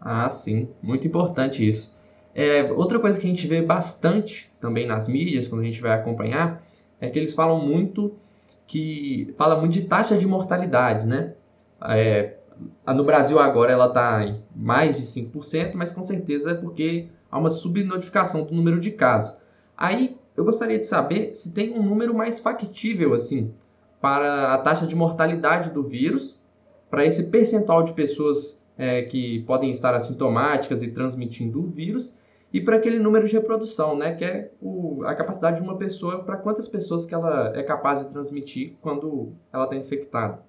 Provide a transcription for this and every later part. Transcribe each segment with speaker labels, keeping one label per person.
Speaker 1: Ah, sim, muito importante isso. Outra coisa que a gente vê bastante também nas mídias, quando a gente vai acompanhar, é que eles falam muito fala muito de taxa de mortalidade, né? É, no Brasil agora ela está em mais de 5%, mas com certeza é porque há uma subnotificação do número de casos. Aí eu gostaria de saber se tem um número mais factível assim para a taxa de mortalidade do vírus, para esse percentual de pessoas que podem estar assintomáticas e transmitindo o vírus, e para aquele número de reprodução, né, que é a capacidade de uma pessoa para quantas pessoas que ela é capaz de transmitir quando ela está infectada.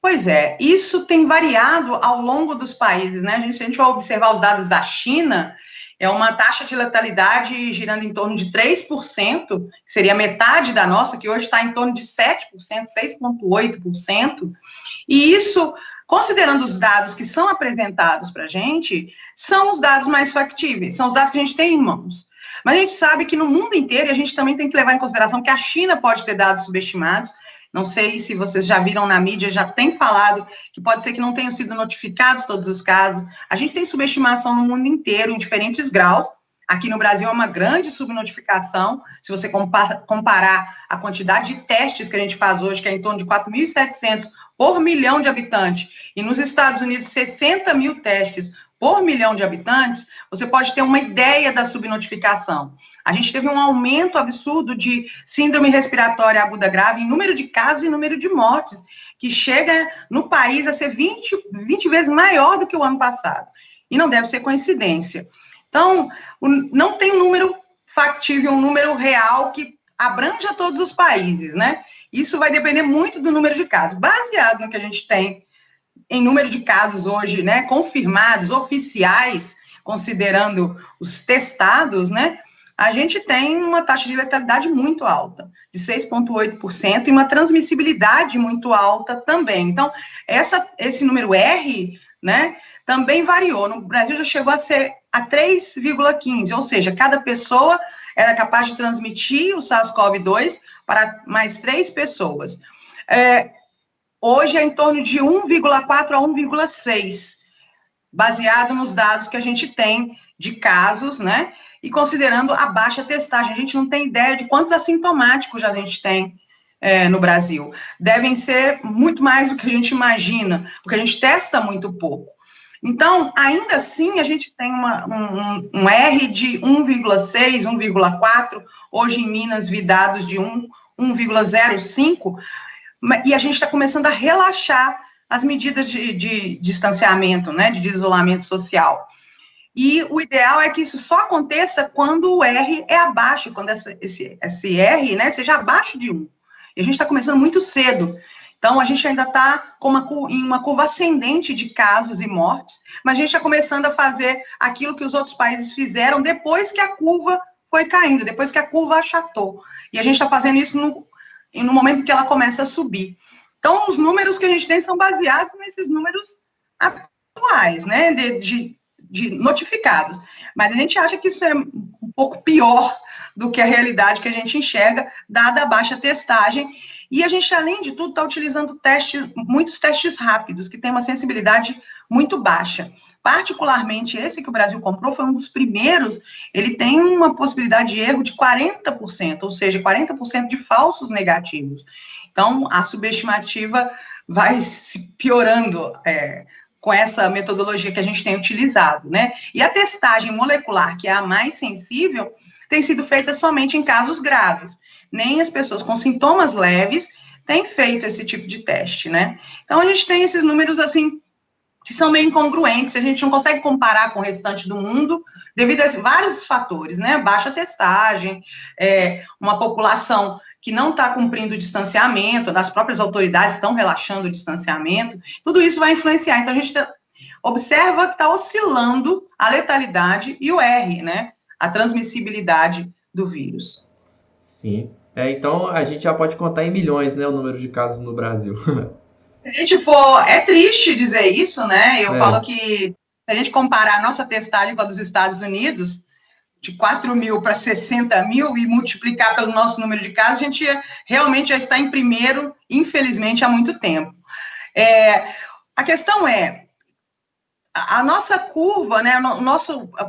Speaker 2: Pois é, isso tem variado ao longo dos países, né? Se a gente vai observar os dados da China, é uma taxa de letalidade girando em torno de 3%, que seria metade da nossa, que hoje está em torno de 7%, 6,8%. E isso, considerando os dados que são apresentados para a gente, são os dados mais factíveis, são os dados que a gente tem em mãos. Mas a gente sabe que no mundo inteiro, e a gente também tem que levar em consideração que a China pode ter dados subestimados. Não sei se vocês já viram na mídia, já tem falado que pode ser que não tenham sido notificados todos os casos. A gente tem subestimação no mundo inteiro, em diferentes graus. Aqui no Brasil é uma grande subnotificação, se você comparar a quantidade de testes que a gente faz hoje, que é em torno de 4.700 por milhão de habitantes, e nos Estados Unidos 60 mil testes por milhão de habitantes, você pode ter uma ideia da subnotificação. A gente teve um aumento absurdo de síndrome respiratória aguda grave em número de casos e número de mortes, que chega no país a ser 20 vezes maior do que o ano passado. E não deve ser coincidência. Então, não tem um número factível, um número real que abranja todos os países, né? Isso vai depender muito do número de casos. Baseado no que a gente tem em número de casos hoje, né, confirmados, oficiais, considerando os testados, né, a gente tem uma taxa de letalidade muito alta, de 6,8%, e uma transmissibilidade muito alta também. Então, esse número R, né, também variou. No Brasil já chegou a ser a 3,15, ou seja, cada pessoa era capaz de transmitir o SARS-CoV-2 para mais 3 pessoas. Hoje é em torno de 1,4 a 1,6, baseado nos dados que a gente tem de casos, né? E considerando a baixa testagem, a gente não tem ideia de quantos assintomáticos a gente tem no Brasil. Devem ser muito mais do que a gente imagina, porque a gente testa muito pouco. Então, ainda assim, a gente tem um R de 1,6, 1,4, hoje em Minas vi dados de 1,05, e a gente está começando a relaxar as medidas de distanciamento, né, de isolamento social. E o ideal é que isso só aconteça quando o R é abaixo, quando esse R, né, seja abaixo de 1. E a gente está começando muito cedo. Então, a gente ainda está em uma curva ascendente de casos e mortes, mas a gente está começando a fazer aquilo que os outros países fizeram depois que a curva foi caindo, depois que a curva achatou. E a gente está fazendo isso no momento que ela começa a subir. Então, os números que a gente tem são baseados nesses números atuais, né, de notificados. Mas a gente acha que isso é um pouco pior do que a realidade que a gente enxerga, dada a baixa testagem. E a gente, além de tudo, está utilizando muitos testes rápidos, que tem uma sensibilidade muito baixa. Particularmente, esse que o Brasil comprou foi um dos primeiros, ele tem uma possibilidade de erro de 40%, ou seja, 40% de falsos negativos. Então, a subestimativa vai se piorando com essa metodologia que a gente tem utilizado, né? E a testagem molecular, que é a mais sensível, tem sido feita somente em casos graves. Nem as pessoas com sintomas leves têm feito esse tipo de teste, né? Então, a gente tem esses números, assim, que são meio incongruentes, a gente não consegue comparar com o restante do mundo, devido a vários fatores, né? Baixa testagem, uma população que não está cumprindo o distanciamento, as próprias autoridades estão relaxando o distanciamento, tudo isso vai influenciar. Então, a gente observa que está oscilando a letalidade e o R, né? A transmissibilidade do vírus.
Speaker 1: Sim. Então, a gente já pode contar em milhões, né, o número de casos no Brasil.
Speaker 2: Se a gente for, é triste dizer isso, né? Eu falo que, se a gente comparar a nossa testagem com a dos Estados Unidos, de 4 mil para 60 mil e multiplicar pelo nosso número de casos, a gente realmente já está em primeiro, infelizmente, há muito tempo. A questão é, a nossa curva, né,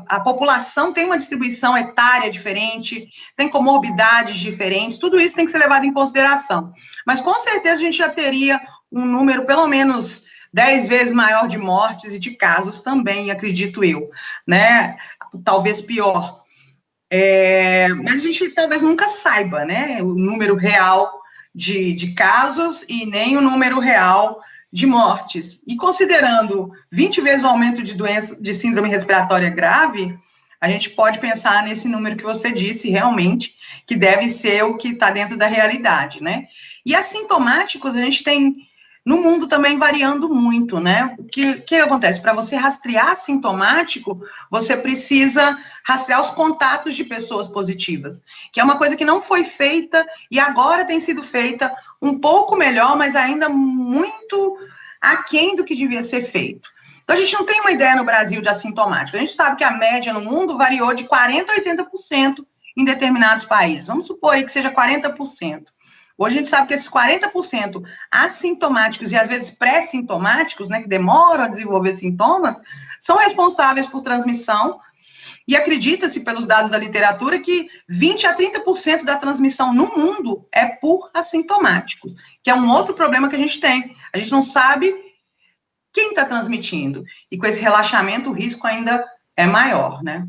Speaker 2: a população tem uma distribuição etária diferente, tem comorbidades diferentes, tudo isso tem que ser levado em consideração. Mas, com certeza, a gente já teria um número, pelo menos, 10 vezes maior de mortes e de casos também, acredito eu, né, talvez pior. Mas a gente talvez nunca saiba, né, o número real de casos e nem o número real de mortes. E considerando 20 vezes o aumento de doença de síndrome respiratória grave, a gente pode pensar nesse número que você disse, realmente, que deve ser o que está dentro da realidade, né? E assintomáticos, a gente tem no mundo também variando muito, né? O que acontece? Para você rastrear assintomático, você precisa rastrear os contatos de pessoas positivas, que é uma coisa que não foi feita e agora tem sido feita um pouco melhor, mas ainda muito aquém do que devia ser feito. Então, a gente não tem uma ideia no Brasil de assintomático. A gente sabe que a média no mundo variou de 40% a 80% em determinados países. Vamos supor aí que seja 40%. Hoje a gente sabe que esses 40% assintomáticos e às vezes pré-sintomáticos, né, que demoram a desenvolver sintomas, são responsáveis por transmissão, e acredita-se pelos dados da literatura que 20% a 30% da transmissão no mundo é por assintomáticos, que é um outro problema que a gente tem. A gente não sabe quem está transmitindo, e com esse relaxamento o risco ainda é maior, né?